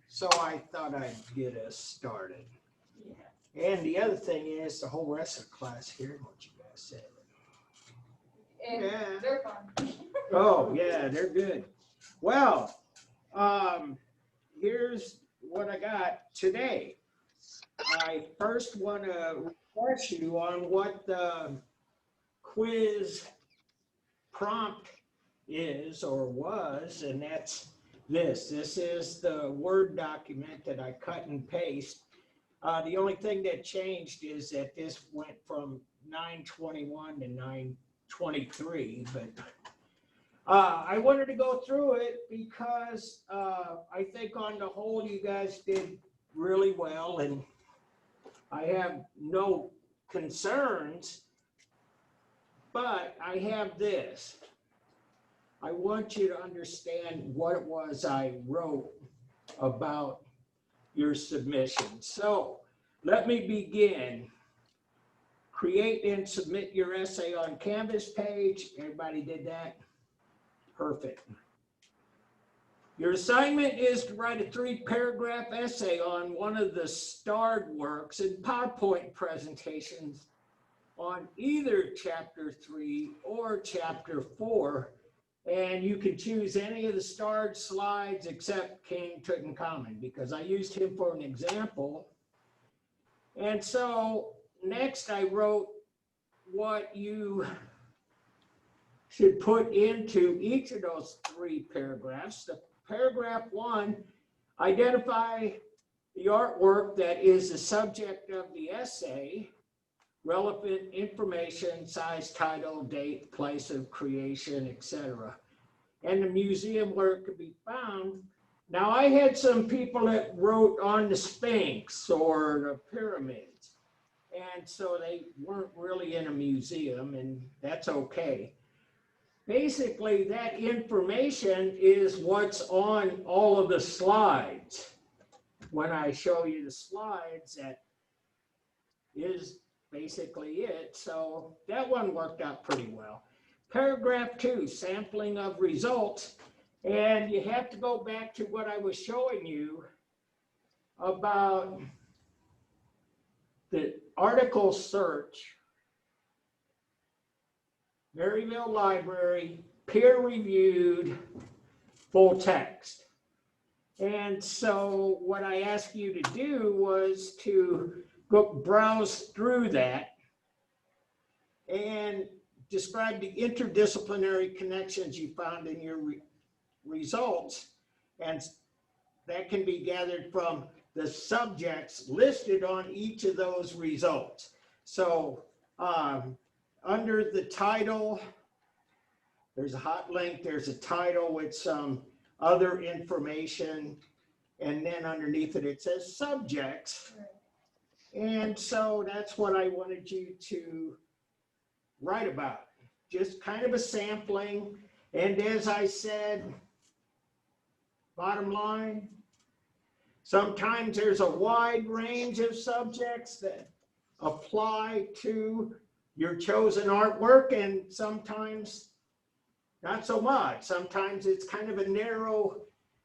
So I thought I'd get us started. And the other thing is the whole rest of the class hearing what you guys said. And Yeah. they're fun. Oh, yeah, they're good. Well, here's what I got today. I first want to refresh you on what the quiz prompt is or was, and that's this. This is the Word document that I cut and paste. The only thing that changed is that this went from 921 to 923, but I wanted to go through it because I think on the whole you guys did really well, and I have no concerns, but I have this. I want you to understand what it was I wrote about your submission. So let me begin. Create and submit your essay on Canvas page. Everybody did that? Perfect. Your assignment is to write a 3-paragraph essay on one of the starred works and PowerPoint presentations on either chapter 3 or chapter 4. And you can choose any of the starred slides except King Tutankhamun, because I used him for an example. And so next I wrote what you should put into each of those 3 paragraphs. The paragraph 1, identify the artwork that is the subject of the essay, relevant information, size, title, date, place of creation, etc., and the museum where it could be found. Now, I had some people that wrote on the Sphinx or the pyramids, and so they weren't really in a museum, and that's okay. Basically, that information is what's on all of the slides. When I show you the slides, that is basically it. So that one worked out pretty well. Paragraph 2, sampling of results. And you have to go back to what I was showing you about the article search, Maryville Library, peer-reviewed, full text. And so what I asked you to do was to go browse through that and describe the interdisciplinary connections you found in your results. And that can be gathered from the subjects listed on each of those results. So under the title, there's a hot link, there's a title with some other information, and then underneath it, it says subjects. And so that's what I wanted you to write about, just kind of a sampling. And as I said, bottom line, sometimes there's a wide range of subjects that apply to your chosen artwork, and sometimes not so much. Sometimes it's kind of a narrow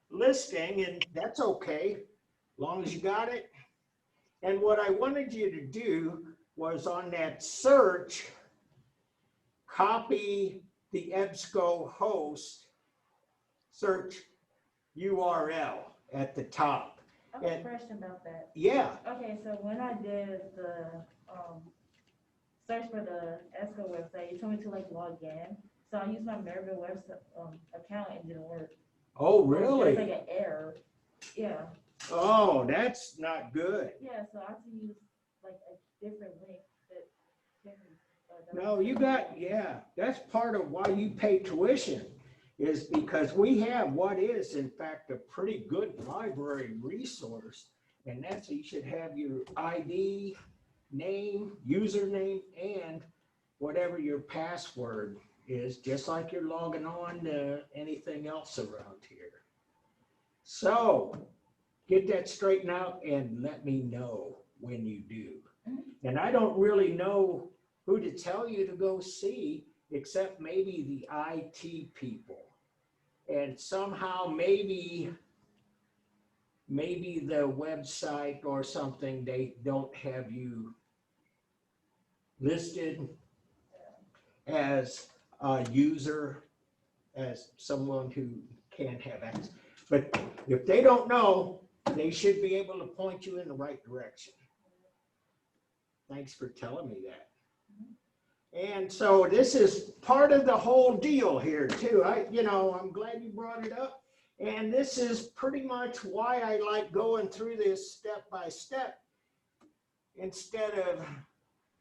listing, and that's okay, as long as you got it. And what I wanted you to do was on that search, copy the EBSCO host search URL at the top. I have a question about that. Yeah. Okay, so when I did the search for the EBSCO website, it told me to like log in. So I used my Maryville website account and it didn't work. Oh, It's really? like an error. Yeah. Oh, that's not good. Yeah, so I have to use like a different link that No, you got, yeah, that's part of why you pay tuition, is because we have what is in fact a pretty good library resource. And that's, you should have your ID, name, username, and whatever your password is, just like you're logging on to anything else around here. So get that straightened out and let me know when you do. And I don't really know who to tell you to go see, except maybe the IT people. And somehow maybe maybe the website or something, they don't have you listed as a user, as someone who can have access. But if they don't know, they should be able to point you in the right direction. Thanks for telling me that. And so this is part of the whole deal here too. I'm glad you brought it up. And this is pretty much why I like going through this step by step instead of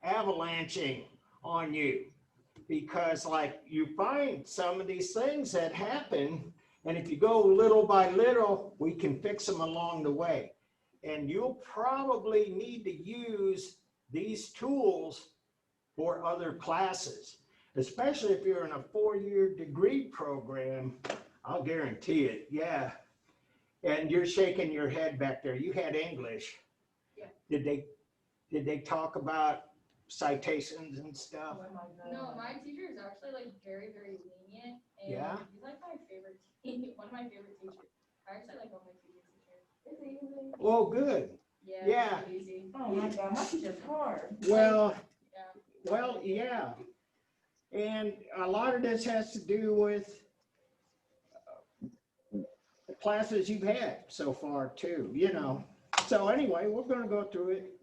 avalanching on you. Because like you find some of these things that happen, and if you go little by little, we can fix them along the way. And you'll probably need to use these tools for other classes, especially if you're in a 4-year degree program. I'll guarantee it, yeah. And you're shaking your head back there. You had English. Yeah. Did they talk about citations and stuff? Oh my God. No, my teacher is actually like very, very lenient. And Yeah? he's like my favorite, one of my favorite teachers. I actually like all my teachers. It's easy. Oh, good. Yeah. Yeah. It's really easy. Oh my God, my teacher's hard. Yeah. And a lot of this has to do with the classes you've had so far too, So anyway, we're going to go through it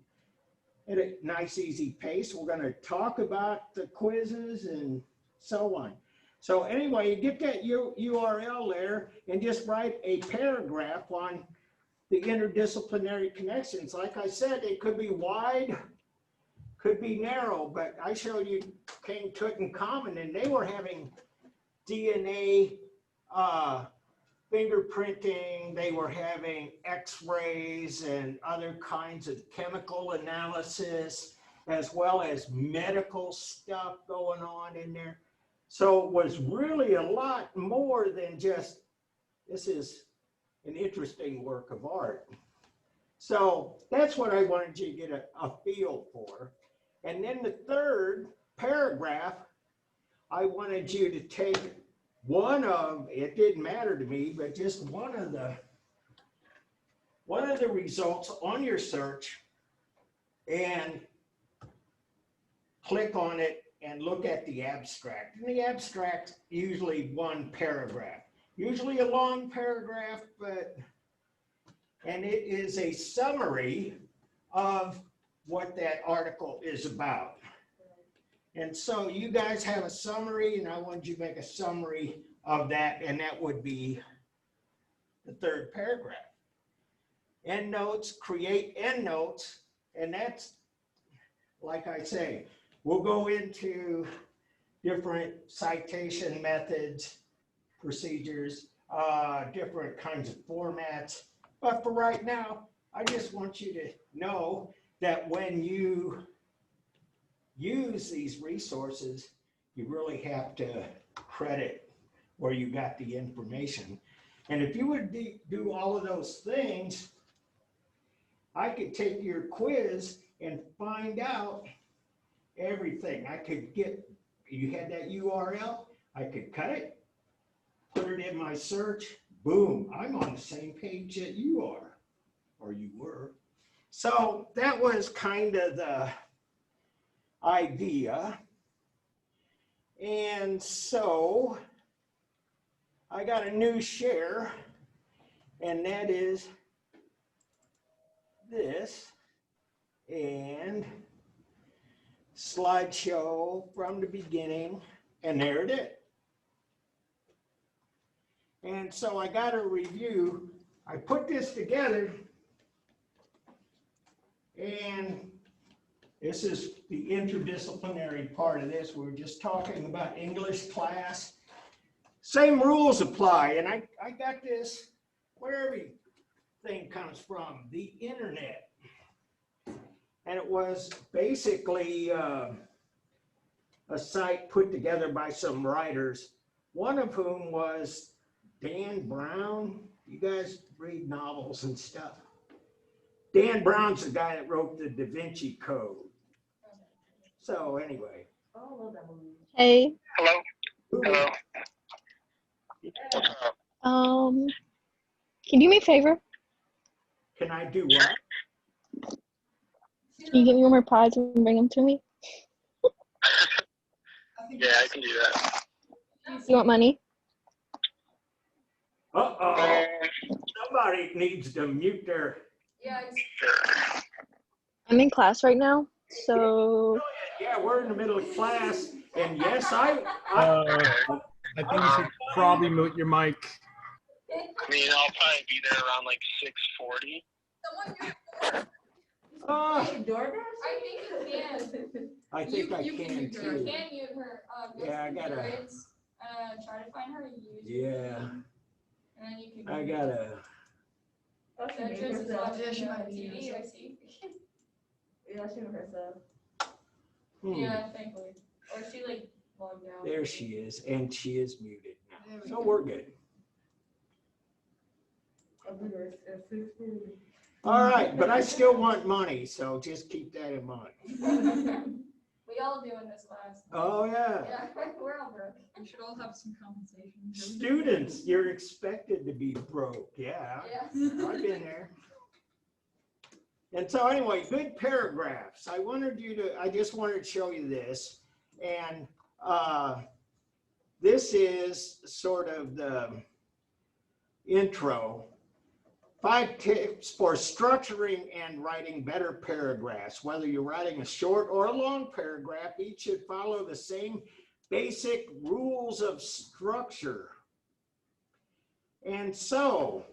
at a nice, easy pace. We're going to talk about the quizzes and so on. So anyway, you get that URL there and just write a paragraph on the interdisciplinary connections. Like I said, it could be wide, could be narrow, but I showed you King Tutankhamun, and they were having DNA fingerprinting, they were having x-rays and other kinds of chemical analysis, as well as medical stuff going on in there. So it was really a lot more than just, this is an interesting work of art. So that's what I wanted you to get a feel for. And then the third paragraph, I wanted you to take one of, it didn't matter to me, but just one of the results on your search and click on it and look at the abstract. And the abstract usually one paragraph, usually a long paragraph, and it is a summary of what that article is about. And so you guys have a summary, and I wanted you to make a summary of that, and that would be the third paragraph. Endnotes, create endnotes, and that's, like I say, we'll go into different citation methods, procedures, different kinds of formats. But for right now, I just want you to know that when you use these resources, you really have to credit where you got the information. And if you would do all of those things, I could take your quiz and find out everything. I could get, you had that URL, I could cut it, put it in my search, boom, I'm on the same page that you are, or you were. So that was kind of the idea. And so I got a new share, and that is this, and slideshow from the beginning, and there it is. And so I got a review. I put this together, and this is the interdisciplinary part of this. We're just talking about English class. Same rules apply, and I got this where everything comes from, the internet. And it was basically a site put together by some writers, one of whom was Dan Brown. You guys read novels and stuff. Dan Brown's the guy that wrote the Da Vinci Code. So anyway. Oh, I love that movie. Hey, Hello. Yeah. can you do me a favor? Can I do what? She's Can you like, give me more pods and bring them to me? I think Yeah, I can do that. You want money? Uh-oh, somebody needs to mute their, Yeah, it's, Sure. I'm in class right now, so yeah, we're in the middle of class, and yes, I I think you should probably mute your mic. I mean, I'll probably be there around like 6:40. someone do DoorDash? I think I you can mute her. too. You can mute her. Yeah, I gotta- It's, try to find her YouTube. Yeah, And then you can. I gotta, Oh, she So made Trish is herself. watching Yeah, she the might be TV, I see. Yeah, she made herself. Yeah, thankfully. Or she like logged out. There she is, and she is muted now, There we so go. we're good. I'll be there at 6:40. All right, but I still want money, so just keep that in mind. We all do in this class. Oh, yeah. Yeah, we're all broke. We should all have some compensation. Students, you're expected to be broke, yeah. Yeah. I've been there. And so anyway, good paragraphs. I just wanted to show you this. And this is sort of the intro. 5 tips for structuring and writing better paragraphs. Whether you're writing a short or a long paragraph, each should follow the same basic rules of structure. And so,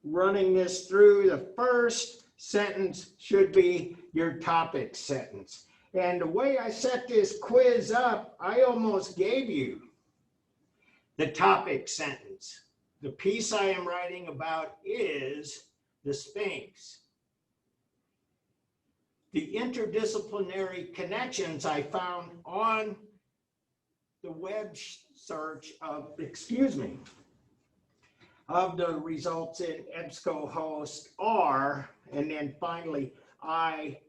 running this through, the first sentence should be your topic sentence. And the way I set this quiz up, I almost gave you the topic sentence. The piece I am writing about is the Sphinx. The interdisciplinary connections I found on the web search of the results in EBSCOhost are, and then finally, I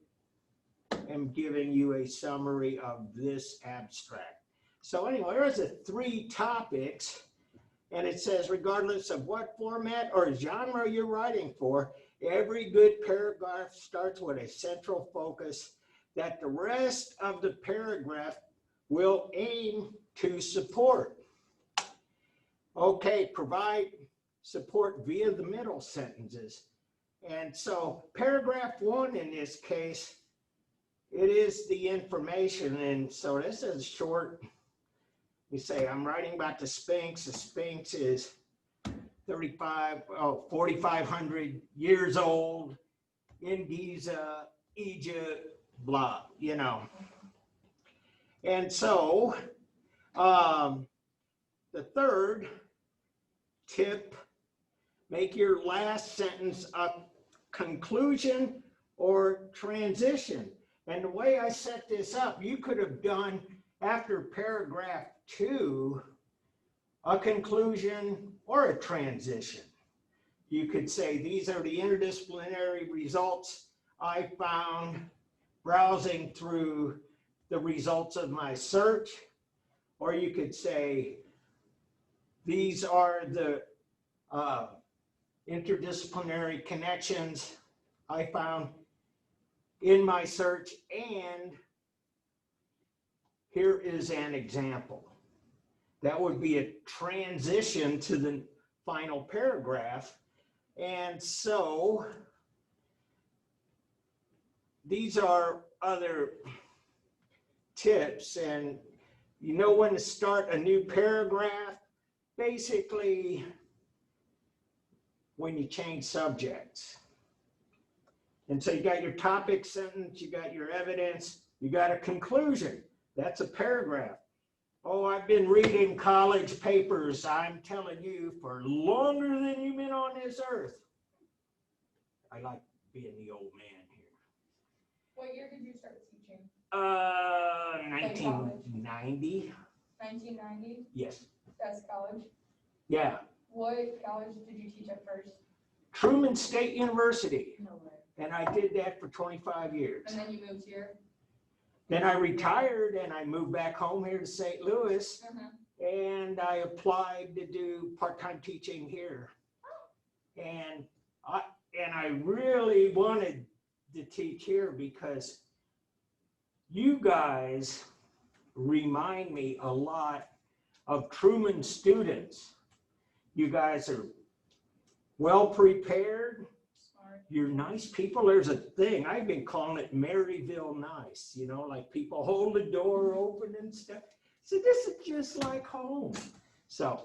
am giving you a summary of this abstract. So anyway, there's the 3 topics. And it says, regardless of what format or genre you're writing for, every good paragraph starts with a central focus that the rest of the paragraph will aim to support. Okay, provide support via the middle sentences. And so paragraph 1 in this case, it is the information. And so this is short. You say, I'm writing about the Sphinx. The Sphinx is 4,500 years old in Giza, Egypt, blah, you know. And so the third tip, make your last sentence a conclusion or transition. And the way I set this up, you could have done after paragraph 2, a conclusion or a transition. You could say, these are the interdisciplinary results I found browsing through the results of my search. Or you could say, these are the interdisciplinary connections I found in my search, and here is an example. That would be a transition to the final paragraph. And so these are other tips, and you know when to start a new paragraph, basically when you change subjects. And so you got your topic sentence, you got your evidence, you got a conclusion. That's a paragraph. Oh, I've been reading college papers, I'm telling you, for longer than you've been on this earth. I like being the old man here. What year did you start teaching? 1990. 1990? Yes. That's college. Yeah. What college did you teach at first? Truman State University. No way. And I did that for 25 years. And then you moved here? Then I retired and I moved back home here to St. Louis, and I applied to do part-time teaching here. And I really wanted to teach here because you guys remind me a lot of Truman students. You guys are well prepared. Smart. You're nice people. There's a thing, I've been calling it Maryville nice, you know, like people hold the door open and stuff. So this is just like home. So,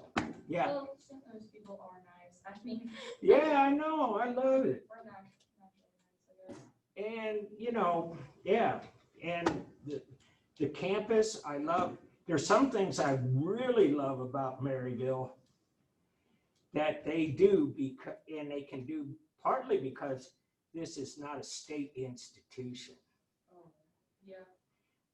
yeah. Well, some of those people are nice. I mean, Yeah, I know. I love it. we're not really nice, I guess. And, you know, yeah. And the campus, I love. There's some things I really love about Maryville that they do because, and they can do partly because this is not a state institution. Yeah.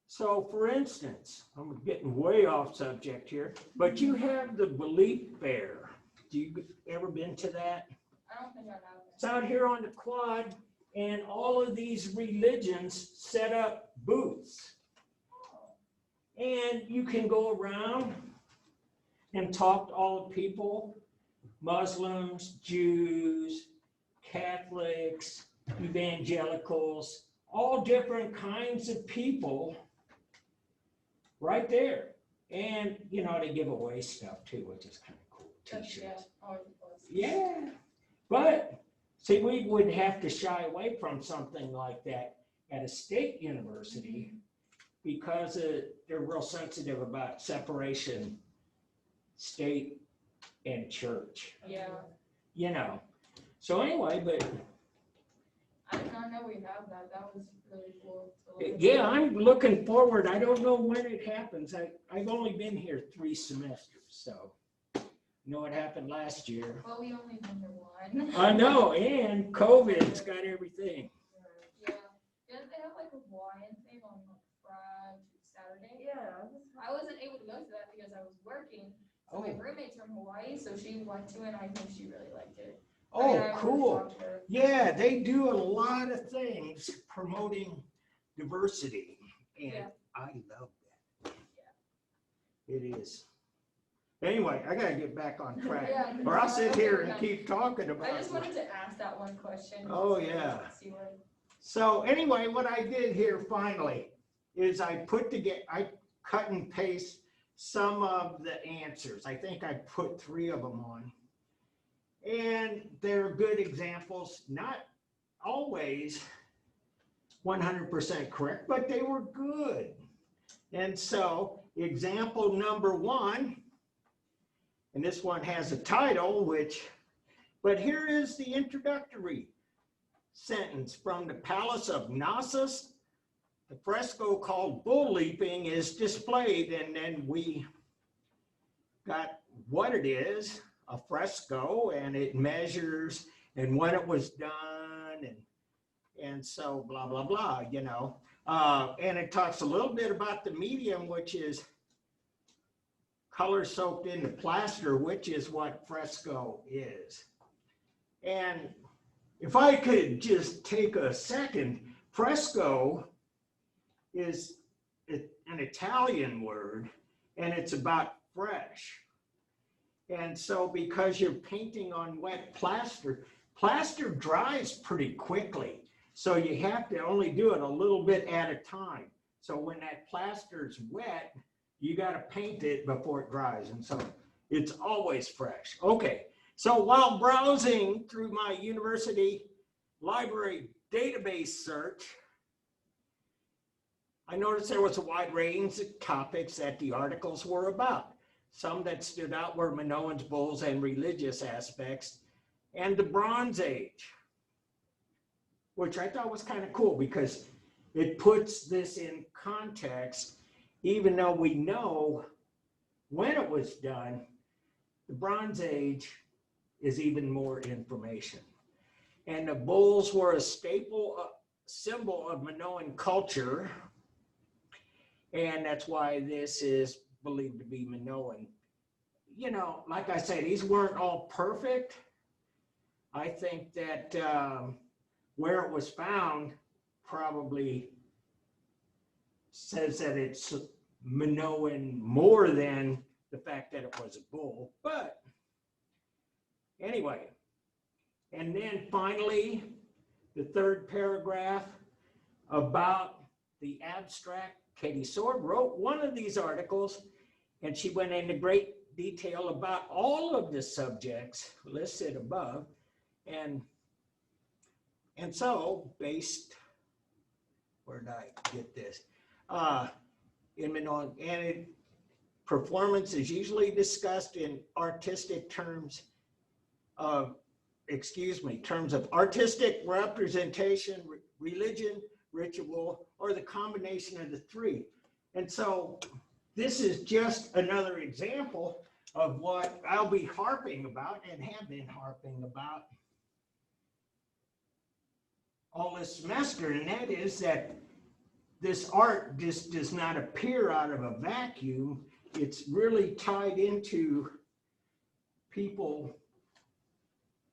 So for instance, I'm getting way off subject here, but you have the Belief Fair. Do you ever been to that? I don't think I have It's out here on the quad, and all of these religions set up booths. And you can go around and talk to all the people, Muslims, Jews, Catholics, evangelicals, all different kinds of people right there. And, you know, they give away stuff too, which is kind of cool. That's, yeah, T-shirts. always a plus. Yeah, but see, we would have to shy away from something like that at a state university because they're real sensitive about separation, state and church, Yeah. you know. So anyway, but I did not know we have that. That was really cool. to learn. yeah, I'm looking forward. I don't know when it happens. I've only been here 3 semesters, so you know what happened last year. Well, we only been here one. I know, and COVID's got everything. Yeah. Didn't they have like a Hawaiian thing on like Friday, Saturday? Yeah. I wasn't able to go to that because I was working. So my Oh. roommate's from Hawaii, so she went to it, and I think she really liked it. I Oh, mean, I really cool. talked to her. Yeah, they do a lot of things promoting diversity, and Yeah. I love that. It is. Anyway, I gotta get back on track, Yeah, or I'll sit here and I keep talking about just it. wanted to ask that one question. Oh, just to yeah. See what. So anyway, what I did here finally is I cut and paste some of the answers. I think I put 3 of them on. And they're good examples, not always 100% correct, but they were good. And so example number 1, and this one has a title, but here is the introductory sentence. From the Palace of Knossos, the fresco called Bull Leaping is displayed, and then we got what it is, a fresco, and it measures and when it was done, and so blah, blah, blah, you know. And it talks a little bit about the medium, which is color soaked into plaster, which is what fresco is. And if I could just take a second, fresco is an Italian word, and it's about fresh. And so because you're painting on wet plaster, plaster dries pretty quickly. So you have to only do it a little bit at a time. So when that plaster's wet, you got to paint it before it dries. And so it's always fresh. Okay. So while browsing through my university library database search, I noticed there was a wide range of topics that the articles were about. Some that stood out were Minoans, bulls, and religious aspects, and the Bronze Age, which I thought was kind of cool because it puts this in context. Even though we know when it was done, the Bronze Age is even more information. And the bulls were a symbol of Minoan culture, and that's why this is believed to be Minoan. You know, like I said, these weren't all perfect. I think that where it was found probably says that it's Minoan more than the fact that it was a bull. But anyway, And then finally, the third paragraph about the abstract. Katie Sword wrote one of these articles, and she went into great detail about all of the subjects listed above. And so, based, where did I get this? Performance is usually discussed in artistic terms of, terms of artistic representation, religion, ritual, or the combination of the three. And so this is just another example of what I'll be harping about and have been harping about all this semester, and that is that this art just does not appear out of a vacuum. It's really tied into people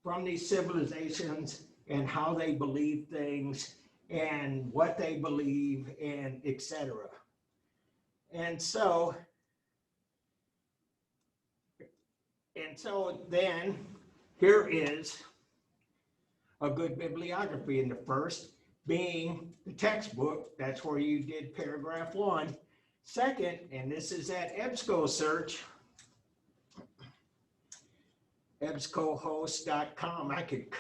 from these civilizations and how they believe things and what they believe and etc. And so then here is a good bibliography, in the first being the textbook. That's where you did paragraph 1. Second, and this is at EBSCOsearch, EBSCOhost.com. I could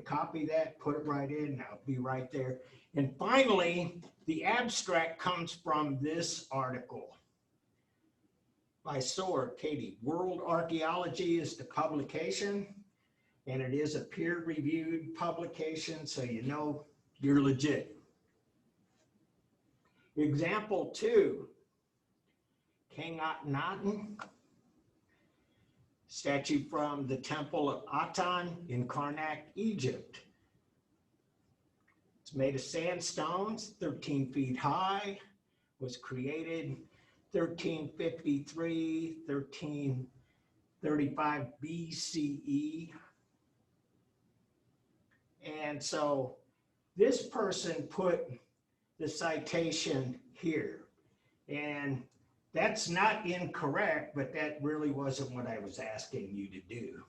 copy that, put it right in, and I'll be right there. And finally, the abstract comes from this article by Sword, Katie. World Archaeology is the publication, and it is a peer-reviewed publication, so you know you're legit. Example 2, King Akhenaten, statue from the Temple of Aten in Karnak, Egypt. It's made of sandstones, 13 feet high, was created 1353, 1335 BCE. And so this person put the citation here, and that's not incorrect, but that really wasn't what I was asking you to do.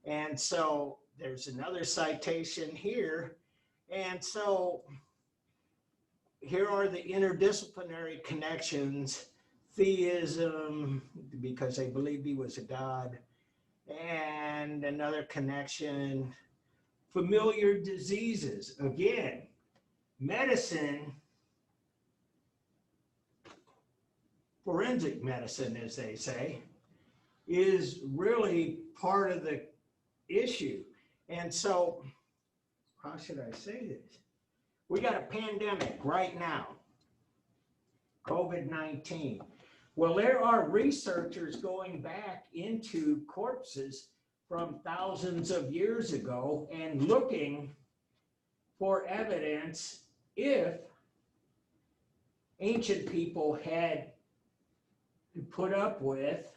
And so there's another citation here. And so here are the interdisciplinary connections: theism, because they believed he was a god, and another connection, familiar diseases. Again, medicine, forensic medicine, as they say, is really part of the issue. And so, how should I say this? We got a pandemic right now, COVID-19. Well, there are researchers going back into corpses from thousands of years ago and looking for evidence if ancient people had put up with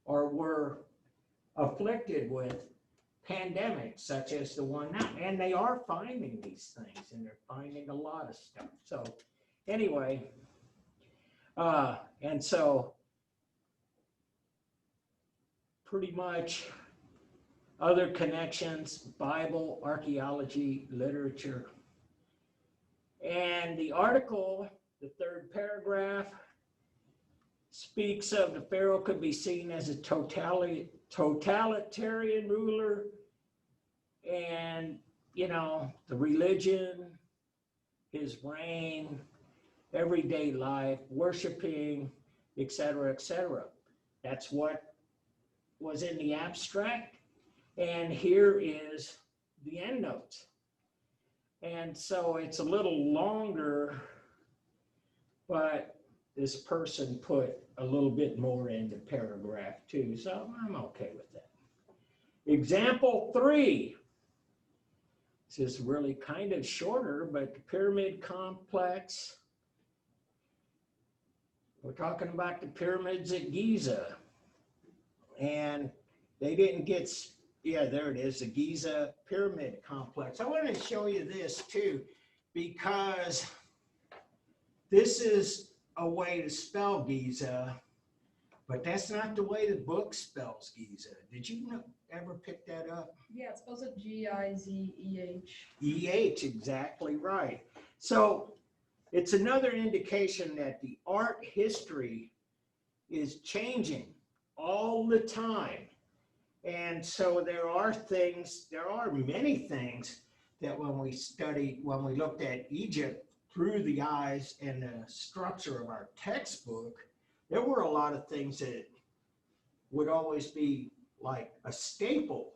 or were afflicted with pandemics such as the one now. And they are finding these things, and they're finding a lot of stuff. So anyway, and so pretty much other connections: Bible, archaeology, literature. And the article, the third paragraph, speaks of the pharaoh could be seen as a totalitarian ruler, and, you know, the religion, his reign, everyday life, worshiping, etc., etc. That's what was in the abstract. And here is the endnotes. And so it's a little longer, but this person put a little bit more into paragraph 2, so I'm okay with that. Example 3. This is really kind of shorter, but the pyramid complex. We're talking about the pyramids at Giza. And they didn't get, yeah, there it is, the Giza pyramid complex. I want to show you this too, because this is a way to spell Giza, but that's not the way the book spells Giza. Did you know? ever pick that up? Yeah, it's supposed to Gizeh. EH, exactly right. So it's another indication that the art history is changing all the time. And so there are many things that when we looked at Egypt through the eyes and the structure of our textbook, there were a lot of things that would always be like a staple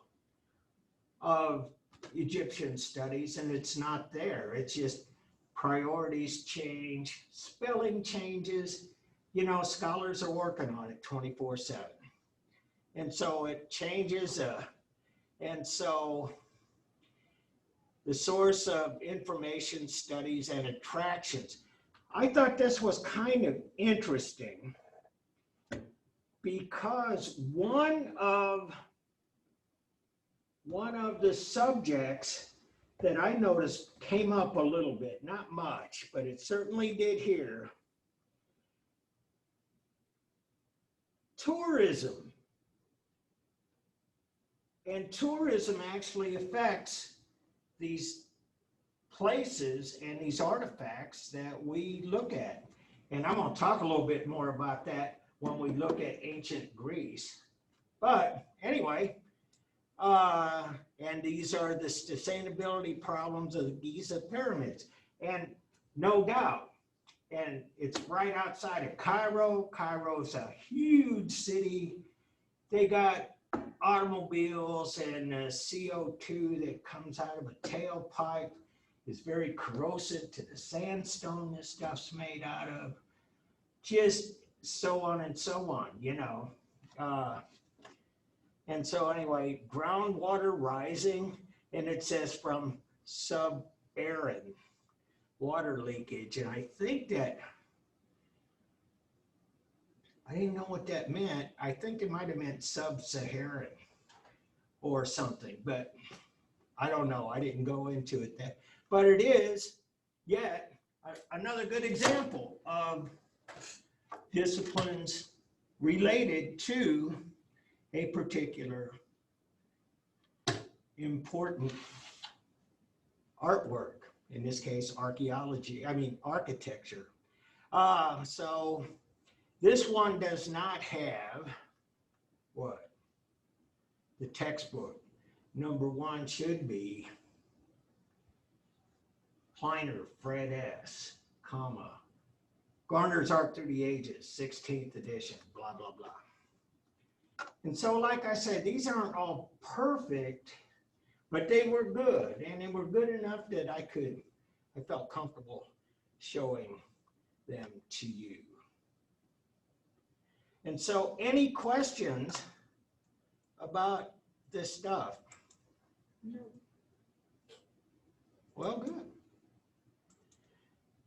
of Egyptian studies, and it's not there. It's just priorities change, spelling changes. Scholars are working on it 24/7. And so it changes. And so the source of information, studies, and attractions. I thought this was kind of interesting because one of the subjects that I noticed came up a little bit, not much, but it certainly did here. Tourism. And tourism actually affects these places and these artifacts that we look at. And I'm going to talk a little bit more about that when we look at ancient Greece. But anyway, and these are the sustainability problems of the Giza pyramids. And no doubt, and it's right outside of Cairo. Cairo's a huge city. They got automobiles, and CO2 that comes out of a tailpipe is very corrosive to the sandstone this stuff's made out of. Just so on and so on, and so anyway, groundwater rising, and it says from sub-Saharan water leakage. And I think that, I didn't know what that meant. I think it might have meant sub-Saharan or something, but I don't know. I didn't go into it that, but it is yet another good example of disciplines related to a particular important artwork, in this case, architecture. So this one does not have what? The textbook. Number one should be Kleiner, Fred S., Garner's Art Through the Ages, 16th edition, blah, blah, blah. And so, like I said, these aren't all perfect, but they were good. And they were good enough that I felt comfortable showing them to you. And so, any questions about this stuff? No. Well, good.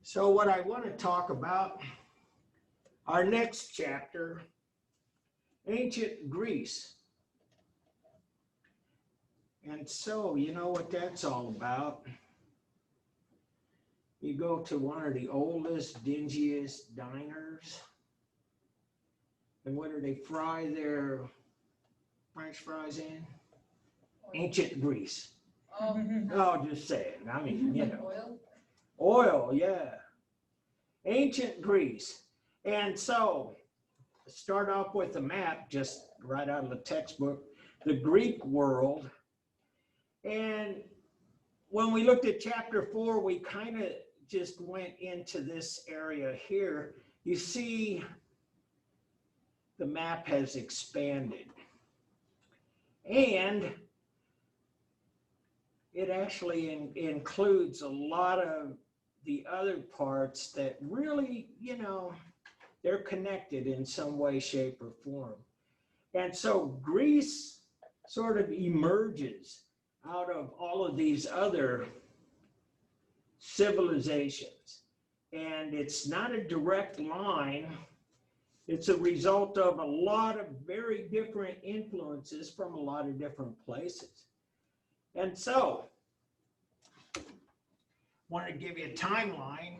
So what I want to talk about, our next chapter, ancient Greece. And so, you know what that's all about. You go to one of the oldest, dingiest diners, and what do they fry their French fries in? Ancient Greece. Oh, just saying. I mean, Oil? Oil, yeah. Ancient Greece. And so, start off with a map, just right out of the textbook, the Greek world. And when we looked at chapter 4, we kind of just went into this area here. You see, the map has expanded. And it actually includes a lot of the other parts that really, they're connected in some way, shape, or form. And so Greece sort of emerges out of all of these other civilizations. And it's not a direct line. It's a result of a lot of very different influences from a lot of different places. And so, I want to give you a timeline.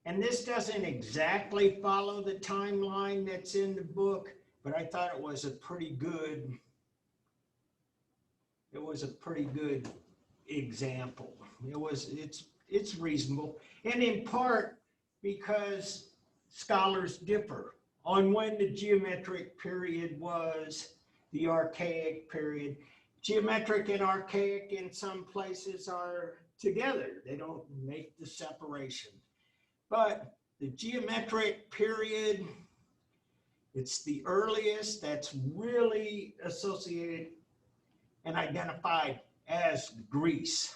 And this doesn't exactly follow the timeline that's in the book, but I thought it was a pretty good was a pretty good example. It's reasonable. And in part because scholars differ on when the geometric period was the archaic period. Geometric and archaic in some places are together. They don't make the separation. But the geometric period, it's the earliest that's really associated and identified as Greece.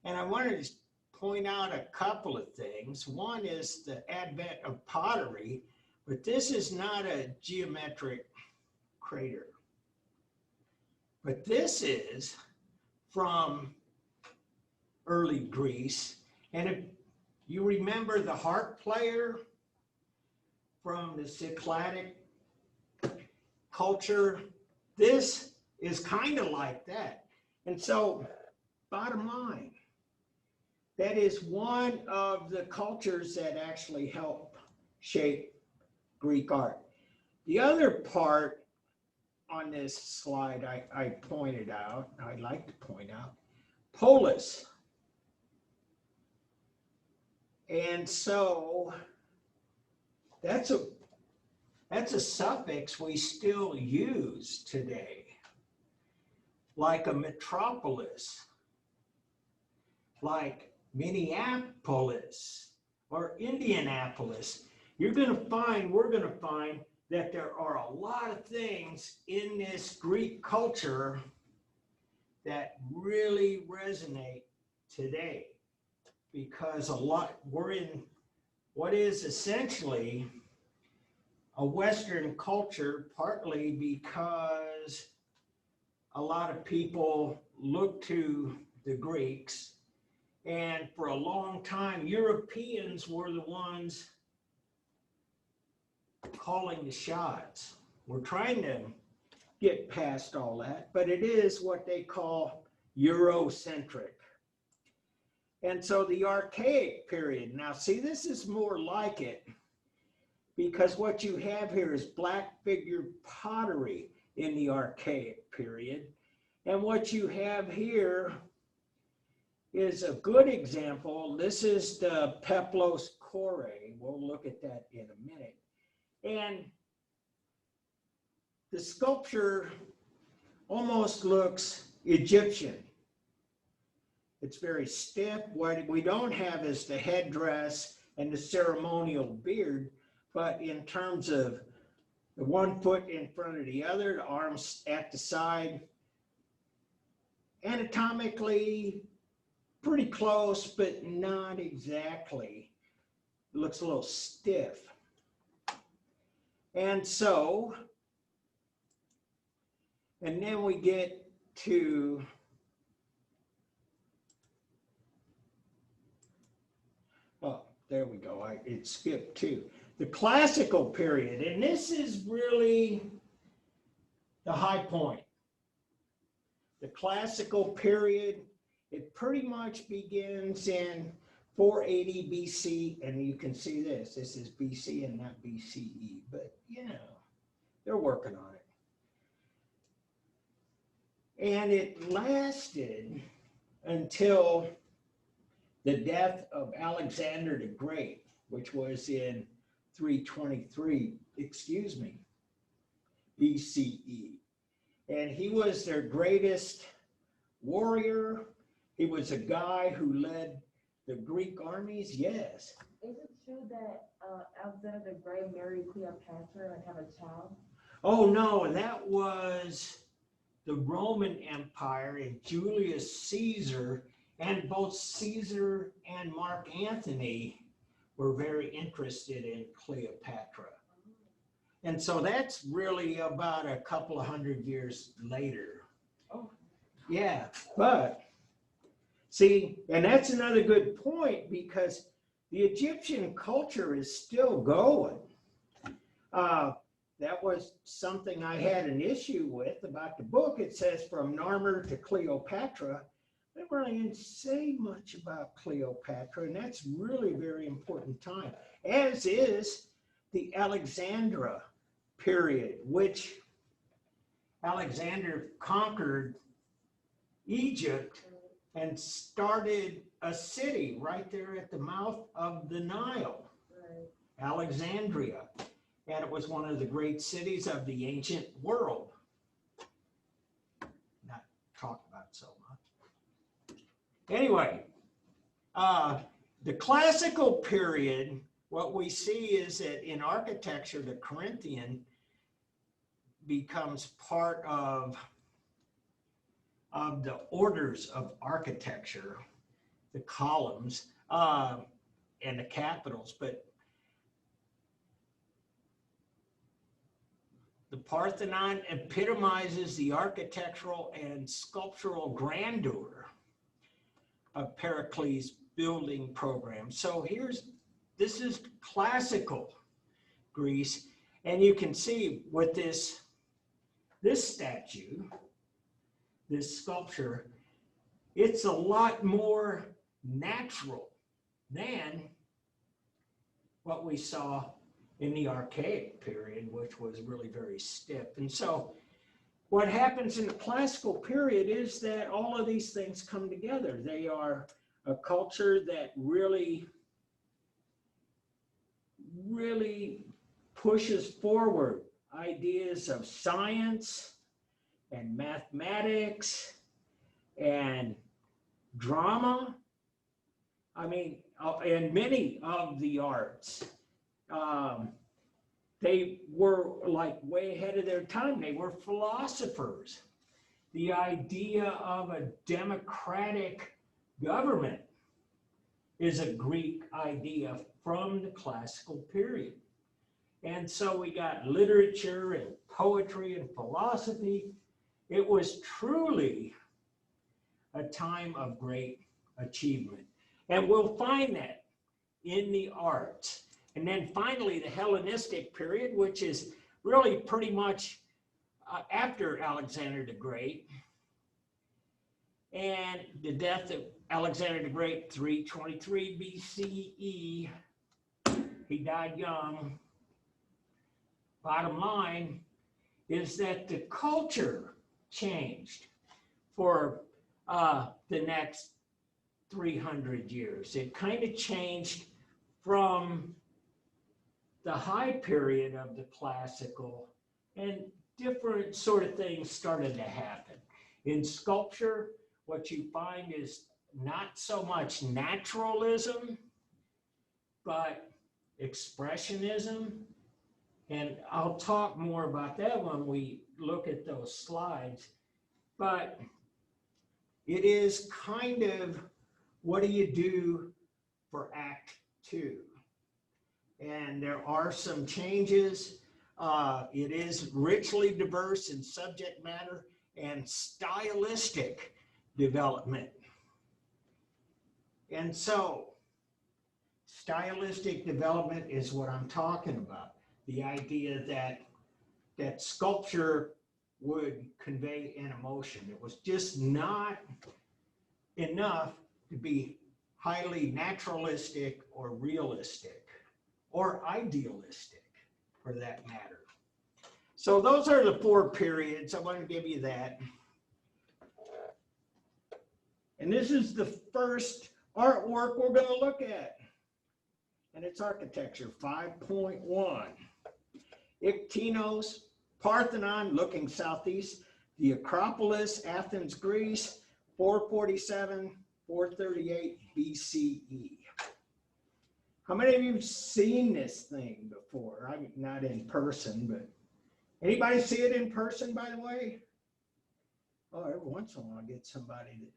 And I wanted to point out a couple of things. One is the advent of pottery, but this is not a geometric crater. But this is from early Greece. And if you remember the harp player from the Cycladic culture, this is kind of like that. And so, bottom line, that is one of the cultures that actually helped shape Greek art. The other part on this slide I pointed out, I'd like to point out, polis. And so that's a suffix we still use today, like a metropolis, like Minneapolis or Indianapolis. We're going to find that there are a lot of things in this Greek culture that really resonate today, because we're in what is essentially a Western culture, partly because a lot of people look to the Greeks, and for a long time, Europeans were the ones calling the shots. We're trying to get past all that, but it is what they call Eurocentric. And so the archaic period, now see, this is more like it, because what you have here is black figure pottery in the archaic period. And what you have here is a good example. This is the Peplos Kore. We'll look at that in a minute. And the sculpture almost looks Egyptian. It's very stiff. What we don't have is the headdress and the ceremonial beard, but in terms of the 1 foot in front of the other, the arms at the side, anatomically pretty close, but not exactly. It looks a little stiff. And so, and then we get to there we go. It skipped too. The classical period, and this is really the high point. The classical period, it pretty much begins in 480 BC, and you can see this. This is BC and not BCE, but you know, they're working on it. And it lasted until the death of Alexander the Great, which was in 323, BCE. And he was their greatest warrior. He was a guy who led the Greek armies, yes. Is it true that Alexander the Great married Cleopatra and have a child? Oh no, that was the Roman Empire and Julius Caesar, and both Caesar and Mark Antony were very interested in Cleopatra. And so that's really about a couple of 100 years later. Oh. Yeah, but see, and that's another good point, because the Egyptian culture is still going. That was something I had an issue with about the book. It says from Narmer to Cleopatra. They really didn't say much about Cleopatra, and that's really a very important time, as is the Alexandra period, which Alexander conquered Egypt and started a city right there at the mouth of the Nile, Right. Alexandria. And it was one of the great cities of the ancient world. Not talked about so much. Anyway, the classical period, what we see is that in architecture, the Corinthian becomes part of the orders of architecture, the columns, and the capitals. But the Parthenon epitomizes the architectural and sculptural grandeur of Pericles' building program. So this is classical Greece, and you can see with this statue, this sculpture, it's a lot more natural than what we saw in the archaic period, which was really very stiff. And so what happens in the classical period is that all of these things come together. They are a culture that really pushes forward ideas of science and mathematics and drama. I mean, and many of the arts. They were like way ahead of their time. They were philosophers. The idea of a democratic government is a Greek idea from the classical period. And so we got literature and poetry and philosophy. It was truly a time of great achievement. And we'll find that in the arts. And then finally, the Hellenistic period, which is really pretty much after Alexander the Great. And the death of Alexander the Great, 323 BCE. He died young. Bottom line is that the culture changed for the next 300 years. It kind of changed from the high period of the classical, and different sort of things started to happen. In sculpture, what you find is not so much naturalism, but expressionism. And I'll talk more about that when we look at those slides. But it is kind of, what do you do for Act 2? And there are some changes. It is richly diverse in subject matter and stylistic development. And so stylistic development is what I'm talking about. The idea that sculpture would convey an emotion. It was just not enough to be highly naturalistic or realistic or idealistic, for that matter. So those are the 4 periods. I want to give you that. And this is the first artwork we're going to look at. And it's architecture 5.1. Iktinos, Parthenon looking southeast, the Acropolis, Athens, Greece, 447, 438 BCE. How many of you have seen this thing before? I'm not in person, but anybody see it in person, by the way? Oh, every once in a while I get somebody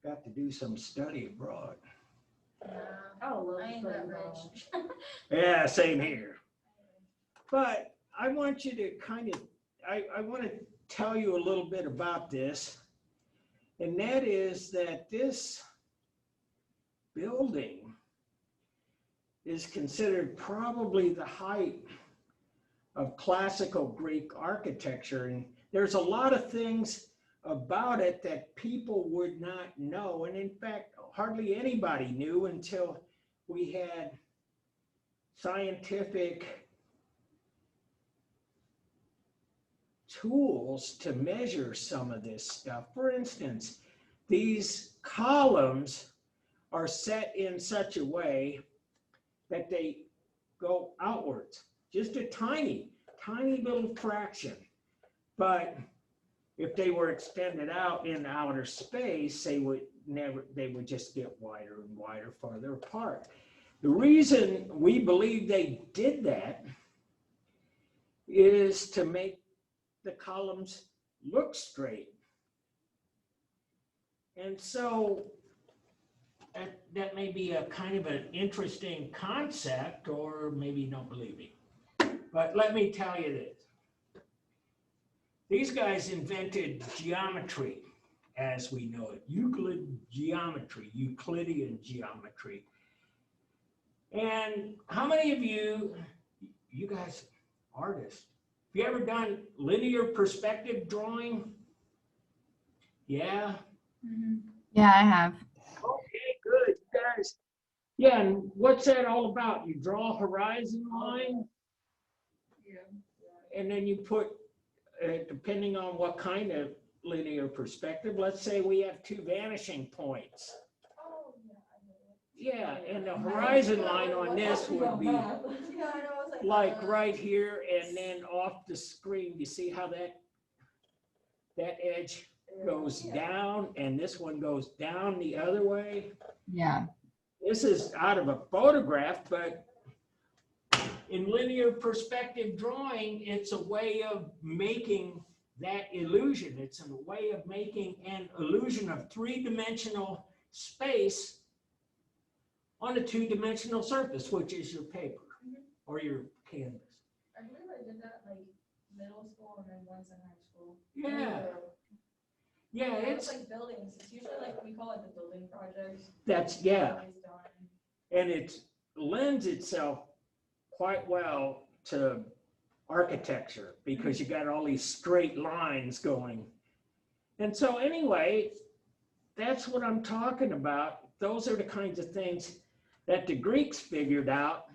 that got to do some study abroad. I would love I to ain't play that drama. rich. Yeah, same here. But I want you to I want to tell you a little bit about this. And that is that this building is considered probably the height of classical Greek architecture. And there's a lot of things about it that people would not know. And in fact, hardly anybody knew until we had scientific tools to measure some of this stuff. For instance, these columns are set in such a way that they go outwards, just a tiny, tiny little fraction. But if they were extended out in outer space, they would just get wider and wider, farther apart. The reason we believe they did that is to make the columns look straight. And so that may be a kind of an interesting concept, or maybe you don't believe me. But let me tell you this. These guys invented geometry as we know it, Euclidean geometry. And how many of you guys, artists, have you ever done linear perspective drawing? Yeah? Yeah, I have. Okay, good, guys. Yeah, and what's that all about? You draw a horizon line, and then you put, depending on what kind of linear perspective, let's say we have two vanishing points. Oh, yeah, I know. Yeah, and the horizon line on this would be Yeah, I know, I was like right here and then off the screen. You see how that edge goes down and this one goes down the other way? Yeah. This is out of a photograph, but in linear perspective drawing, it's a way of making that illusion. It's a way of making an illusion of three-dimensional space on a two-dimensional surface, which is your paper or your canvas. I believe I did that like middle school and then once in high school. Yeah. Yeah, It's it's, like buildings. It's usually like we call it the building projects. that's, yeah. Always done. And it lends itself quite well to architecture because you got all these straight lines going. And so anyway, that's what I'm talking about. Those are the kinds of things that the Greeks figured out.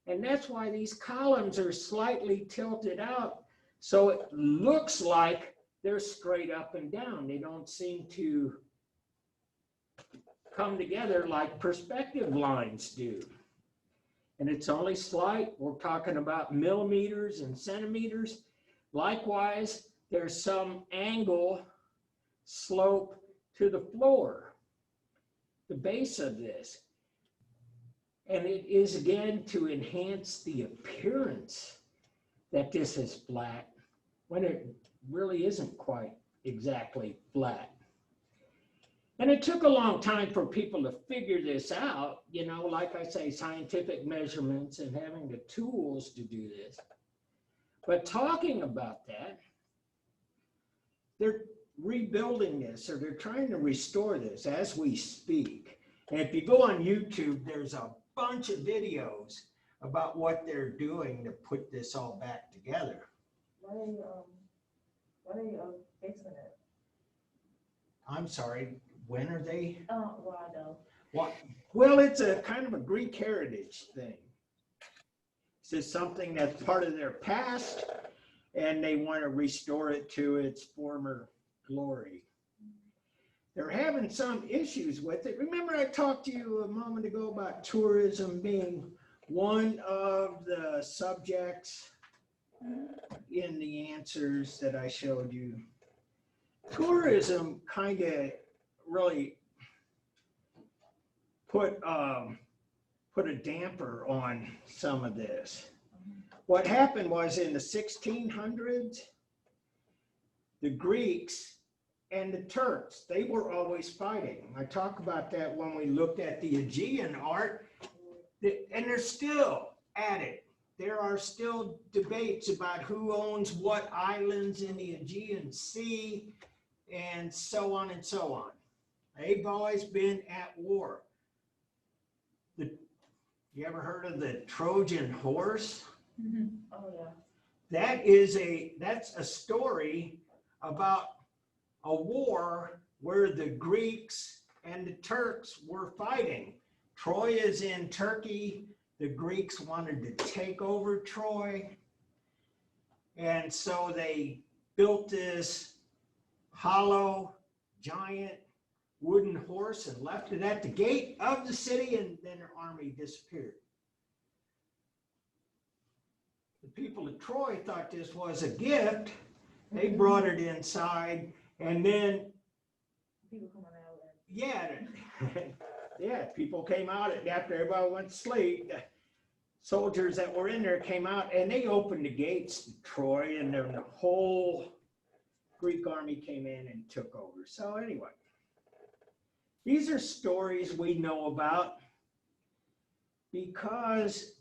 And that's why these columns are slightly tilted out. So it looks like they're straight up and down. They don't seem to come together like perspective lines do. And it's only slight. We're talking about millimeters and centimeters. Likewise, there's some angle slope to the floor, the base of this. And it is, again, to enhance the appearance that this is flat when it really isn't quite exactly flat. And it took a long time for people to figure this out, you know, like I say, scientific measurements and having the tools to do this. But talking about that, they're rebuilding this, or they're trying to restore this as we speak. And if you go on YouTube, there's a bunch of videos about what they're doing to put this all back together. Why are you fixing it? I'm sorry, when are they? Well, I know. What? Well, it's a kind of a Greek heritage thing. It's just something that's part of their past, and they want to restore it to its former glory. They're having some issues with it. Remember I talked to you a moment ago about tourism being one of the subjects in the answers that I showed you. Tourism kind of really put a damper on some of this. What happened was in the 1600s, the Greeks and the Turks, they were always fighting. I talk about that when we looked at the Aegean art, and they're still at it. There are still debates about who owns what islands in the Aegean Sea, and so on and so on. They've always been at war. You ever heard of the Trojan horse? Oh, yeah. That's a story about a war where the Greeks and the Turks were fighting. Troy is in Turkey. The Greeks wanted to take over Troy. And so they built this hollow, giant wooden horse and left it at the gate of the city, and then their army disappeared. The people of Troy thought this was a gift. They brought it inside, and then, People coming out and. yeah, yeah, people came out after everybody went to sleep. The soldiers that were in there came out, and they opened the gates to Troy, and then the whole Greek army came in and took over. So anyway, these are stories we know about because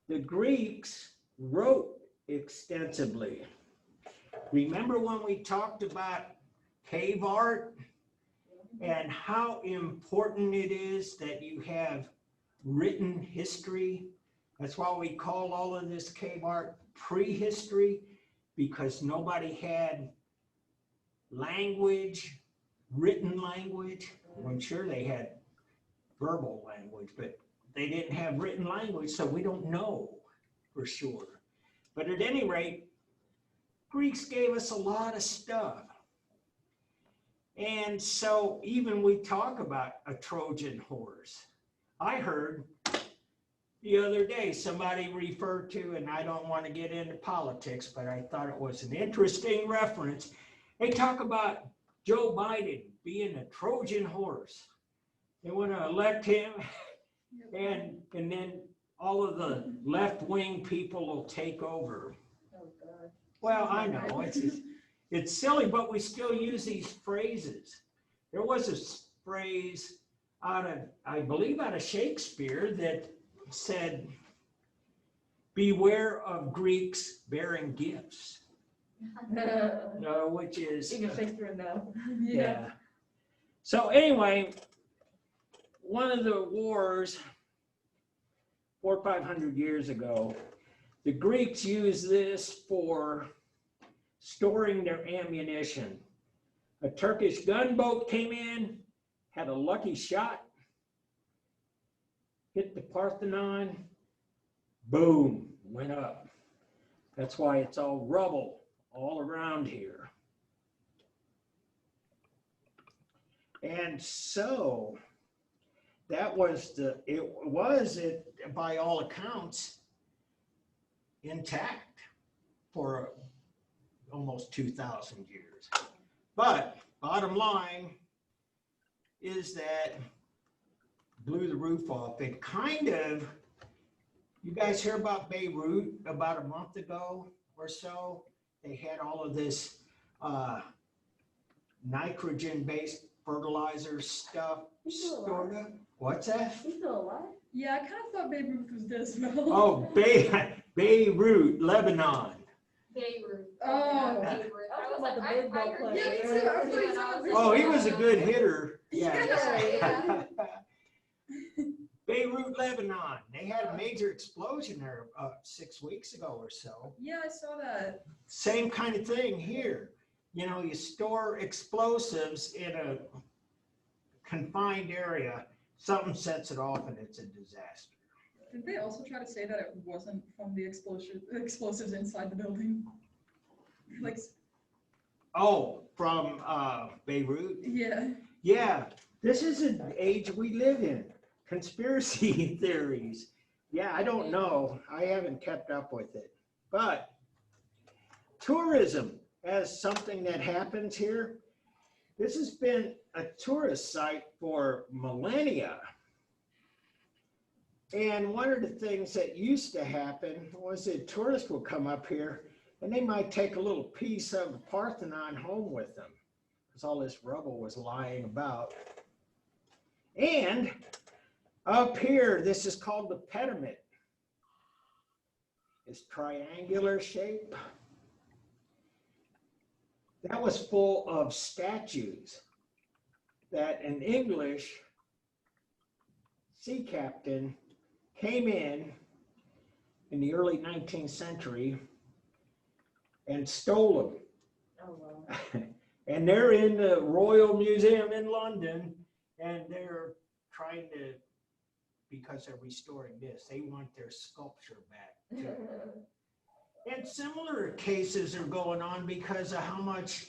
the Greeks wrote extensively. Remember when we talked about cave art and how important it is that you have written history? That's why we call all of this cave art prehistory, because nobody had language, written language. Well, I'm sure they had verbal language, but they didn't have written language, so we don't know for sure. But at any rate, Greeks gave us a lot of stuff. And so even we talk about a Trojan horse. I heard the other day somebody referred to, and I don't want to get into politics, but I thought it was an interesting reference. They talk about Joe Biden being a Trojan horse. They want to elect him, and then all of the left-wing people will take over. Oh, God. Well, I know, it's silly, but we still use these phrases. There was a phrase out of, I believe out of Shakespeare, that said, beware of Greeks bearing gifts. Which is, Even Shakespeare now. yeah. So anyway, one of the wars 400 or 500 years ago, the Greeks used this for storing their ammunition. A Turkish gunboat came in, had a lucky shot, hit the Parthenon, boom, went up. That's why it's all rubble all around here. And so that was it by all accounts intact for almost 2,000 years. But bottom line is that blew the roof off. It kind of, you guys hear about Beirut about a month ago or so? They had all of this nitrogen-based fertilizer stuff stored up. What's that? He's still alive? Yeah, I kind of thought Babe Ruth was dead as well. Oh, Beirut, Lebanon. Beirut. Oh. Yeah, Beirut. I was like, about the I baseball heard player. Yeah, me Beirut too. I was when like, I was Oh, he in was a school. good hitter. Yeah. Yeah. Beirut, Lebanon. They had a major explosion there 6 weeks ago or so. Yeah, I saw that. Same kind of thing here. You know, you store explosives in a confined area, something sets it off and it's a disaster. Did they also try to say that it wasn't from the explosives inside the building? Like, Oh, from Beirut? yeah. Yeah, this is an age we live in. Conspiracy theories. Yeah, I don't know. I haven't kept up with it. But tourism as something that happens here. This has been a tourist site for millennia. And one of the things that used to happen was that tourists would come up here and they might take a little piece of the Parthenon home with them because all this rubble was lying about. And up here, this is called the pediment. It's triangular shape. That was full of statues that an English sea captain came in the early 19th century and stole them. Oh, wow. And they're in the Royal Museum in London, and they're trying to, because they're restoring this, they want their sculpture back too. And similar cases are going on because of how much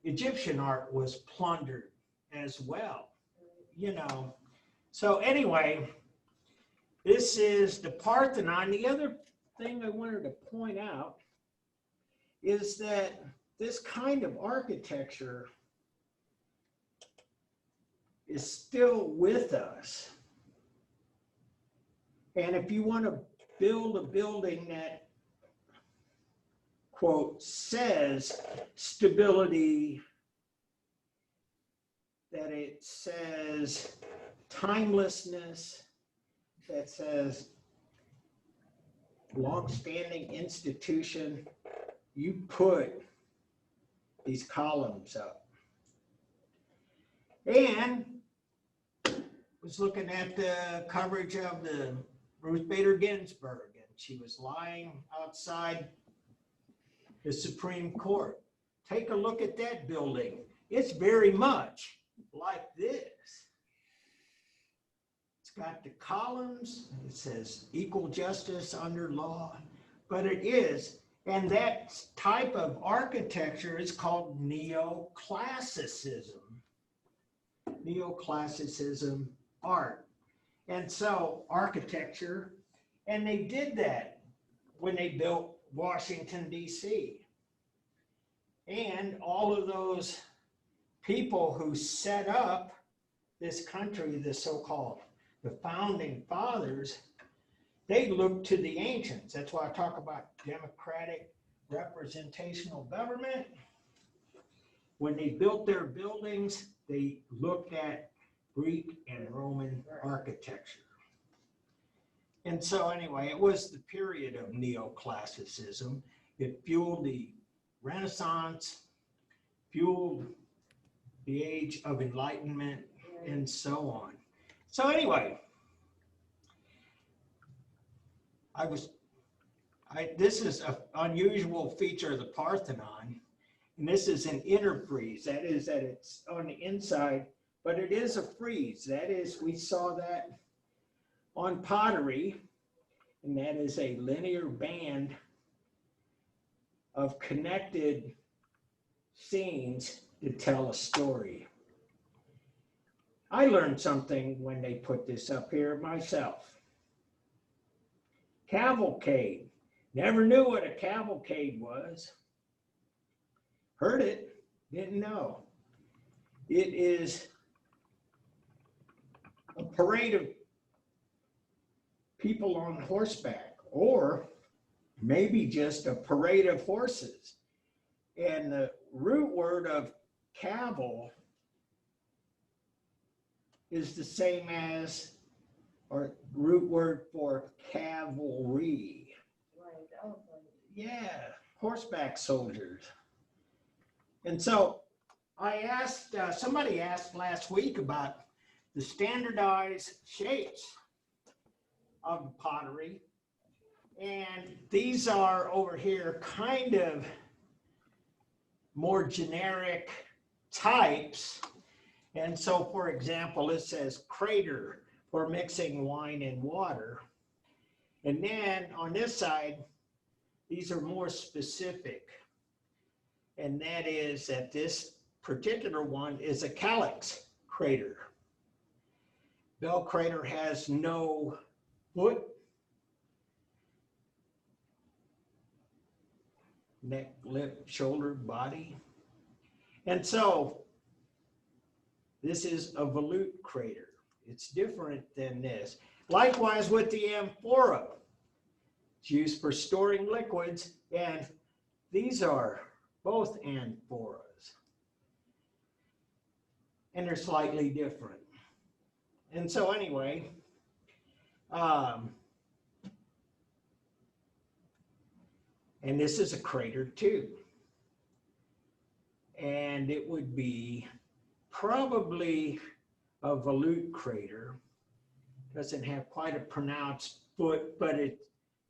Egyptian art was plundered as well, you know. So anyway, this is the Parthenon. The other thing I wanted to point out is that this kind of architecture is still with us. And if you want to build a building that, quote, says stability, that it says timelessness, that says long-standing institution, you put these columns up. And was looking at the coverage of the Ruth Bader Ginsburg, and she was lying outside the Supreme Court. Take a look at that building. It's very much like this. It's got the columns. It says equal justice under law, but it is. And that type of architecture is called neoclassicism. Neoclassicism art. And so architecture, and they did that when they built Washington, D.C. And all of those people who set up this country, the so-called the founding fathers, they looked to the ancients. That's why I talk about democratic representational government. When they built their buildings, they looked at Greek and Roman architecture. And so anyway, it was the period of neoclassicism. It fueled the Renaissance, fueled the age of enlightenment, and so on. So anyway, this is an unusual feature of the Parthenon, and this is an inner frieze. That is that it's on the inside, but it is a frieze. That is, we saw that on pottery, and that is a linear band of connected scenes to tell a story. I learned something when they put this up here myself. Cavalcade. Never knew what a cavalcade was. Heard it, didn't know. It is a parade of people on horseback, or maybe just a parade of horses. And the root word of caval is the same as, or root word for cavalry. Right, that was like, Yeah, horseback soldiers. And so I asked, somebody asked last week about the standardized shapes of pottery. And these are over here kind of more generic types. And so, for example, it says crater for mixing wine and water. And then on this side, these are more specific. And that is that this particular one is a calyx crater. Bell crater has no foot, neck, lip, shoulder, body. And so this is a volute crater. It's different than this. Likewise with the amphora. It's used for storing liquids, and these are both amphoras. And they're slightly different. And so anyway, and this is a crater too. And it would be probably a volute crater. Doesn't have quite a pronounced foot, but it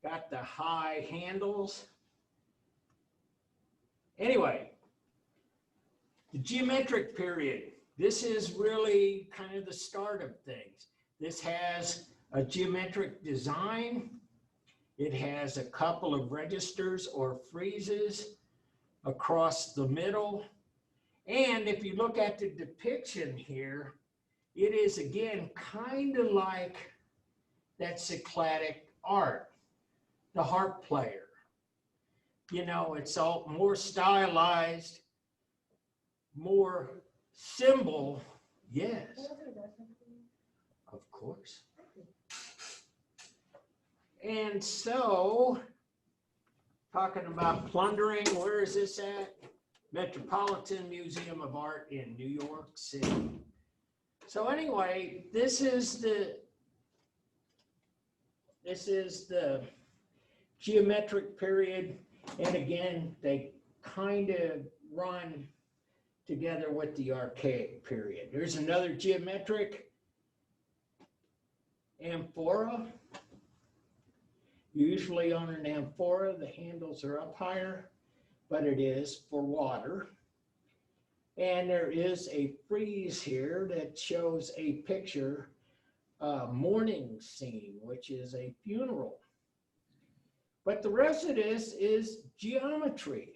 got the high handles. Anyway, the geometric period. This is really kind of the start of things. This has a geometric design, It has a couple of registers or friezes across the middle. And if you look at the depiction here, it is again kind of like that Cycladic art, the harp player. You know, it's all more stylized, more symbol. Yes, of course. And so, talking about plundering, where is this at? Metropolitan Museum of Art in New York City. So anyway, this is the geometric period. And again, they kind of run together with the archaic period. There's another geometric amphora. Usually on an amphora, the handles are up higher, but it is for water. And there is a frieze here that shows a picture, mourning scene, which is a funeral. But the rest of this is geometry.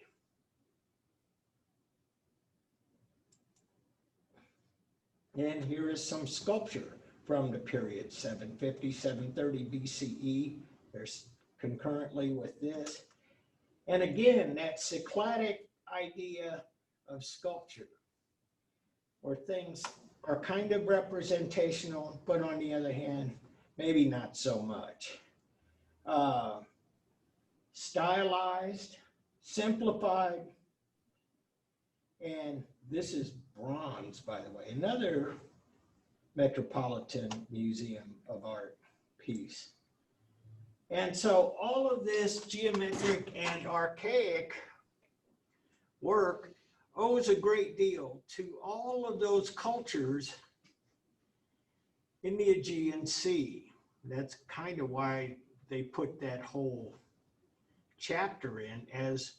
And here is some sculpture from the period 750, 730 BCE. There's concurrently with this. And again, that Cycladic idea of sculpture, where things are kind of representational, but on the other hand, maybe not so much. Stylized, simplified, and this is bronze, by the way, another Metropolitan Museum of Art piece. And so all of this geometric and archaic work owes a great deal to all of those cultures in the Aegean Sea. That's kind of why they put that whole chapter in as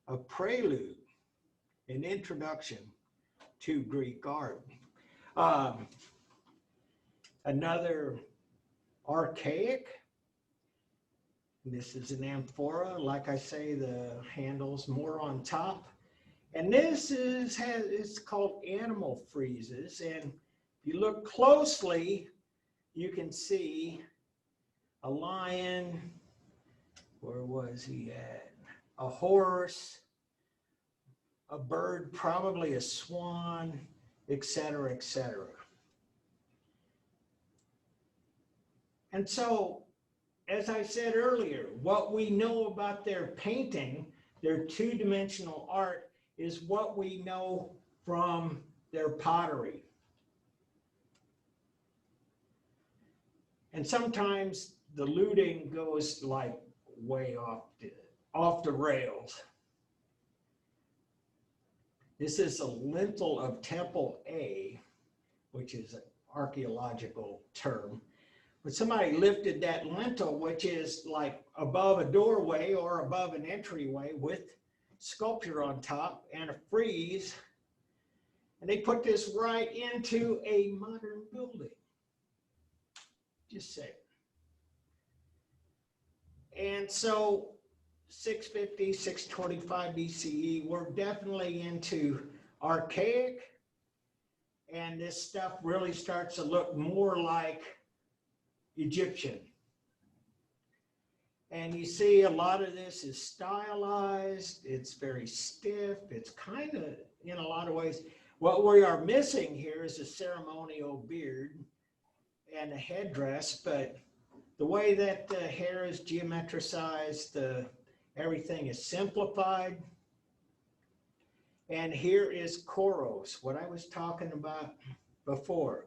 a prelude, an introduction to Greek art. Another archaic, this is an amphora. Like I say, the handle's more on top. And this it's called animal friezes. And if you look closely, you can see a lion. Where was he at? A horse, a bird, probably a swan, etc., etc. And so, as I said earlier, what we know about their painting, their two-dimensional art, is what we know from their pottery. And sometimes the looting goes like way off the rails. This is a lintel of Temple A, which is an archaeological term. But somebody lifted that lintel, which is like above a doorway or above an entryway with sculpture on top and a frieze. And they put this right into a modern building. Just saying. And so 650, 625 BCE, we're definitely into archaic. And this stuff really starts to look more like Egyptian. And you see a lot of this is stylized, it's very stiff, it's kind of, in a lot of ways, what we are missing here is a ceremonial beard and a headdress, but the way that the hair is geometricized, everything is simplified. And here is Koros, what I was talking about before.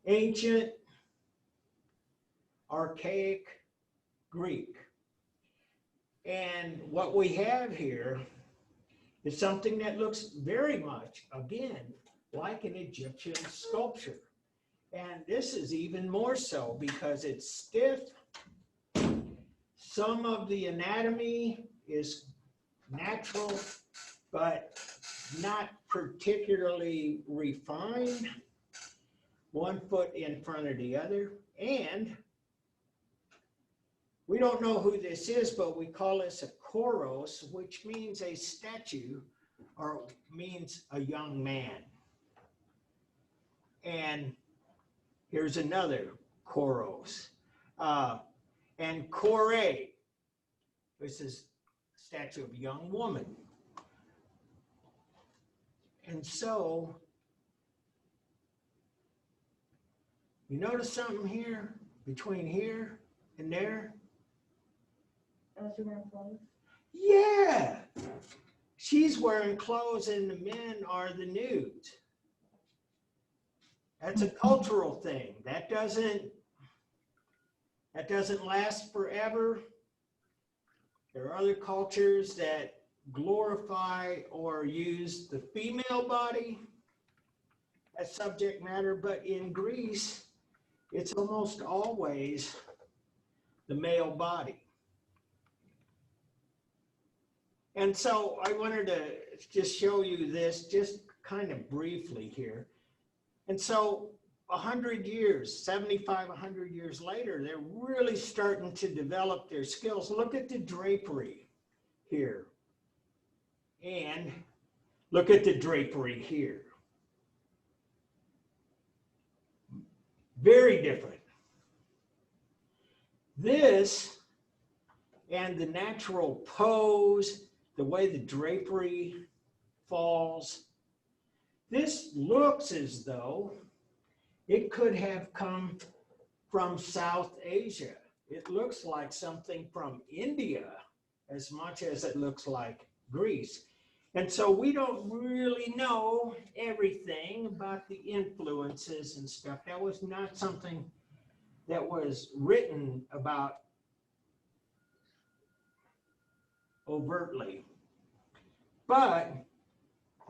Ancient, archaic Greek. And what we have here is something that looks very much, again, like an Egyptian sculpture. And this is even more so because it's stiff. Some of the anatomy is natural, but not particularly refined. One foot in front of the other. And we don't know who this is, but we call this a Koros, which means a statue or means a young man. And here's another Koros. And Kore, this is a statue of a young woman. And so, you notice something here, between here and there? She wearing clothes? Yeah, she's wearing clothes and the men are the nudes. That's a cultural thing. That doesn't last forever. There are other cultures that glorify or use the female body as subject matter, but in Greece, it's almost always the male body. And so I wanted to just show you this just kind of briefly here. And so 100 years, 75, 100 years later, they're really starting to develop their skills. Look at the drapery here. And look at the drapery here. Very different. This and the natural pose, the way the drapery falls, this looks as though it could have come from South Asia. It looks like something from India as much as it looks like Greece. And so we don't really know everything about the influences and stuff. That was not something that was written about overtly. But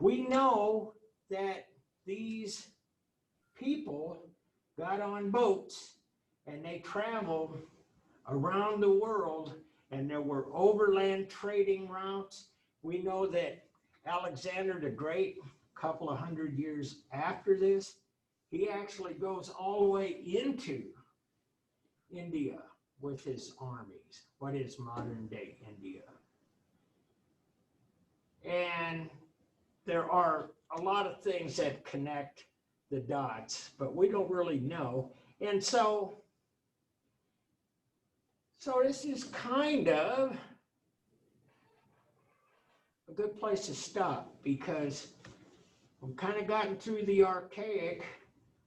we know that these people got on boats and they traveled around the world, and there were overland trading routes. We know that Alexander the Great, a couple of hundred years after this, he actually goes all the way into India with his armies, what is modern day India. And there are a lot of things that connect the dots, but we don't really know. And so this is kind of a good place to stop, because we've kind of gotten through the archaic.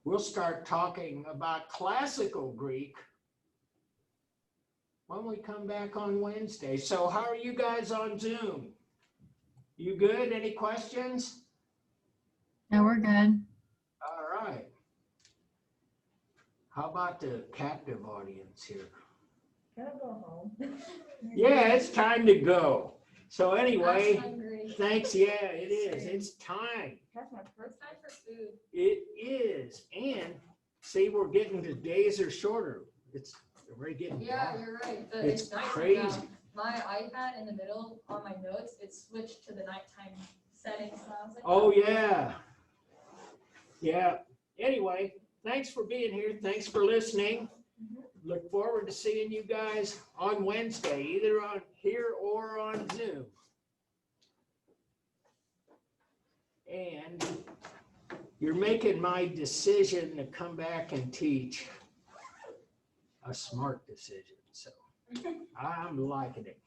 We'll start talking about classical Greek when we come back on Wednesday. So how are you guys on Zoom? You good? Any questions? No, we're good. All right. How about the captive audience here? Can I go home? Yeah, it's time to go. So anyway, I'm hungry. thanks. Yeah, it is. It's time. That's my first. It's time for food. It is. And see, we're getting, the days are shorter. It's already getting Yeah, dark. you're right. It's nighttime crazy. now. My iPad in the middle on my notes, it switched to the nighttime settings. So I was like, Oh, yeah. Yeah. Anyway, thanks for being here. Thanks for listening. Look forward to seeing you guys on Wednesday, either on here or on Zoom. And you're making my decision to come back and teach a smart decision. So I'm liking it.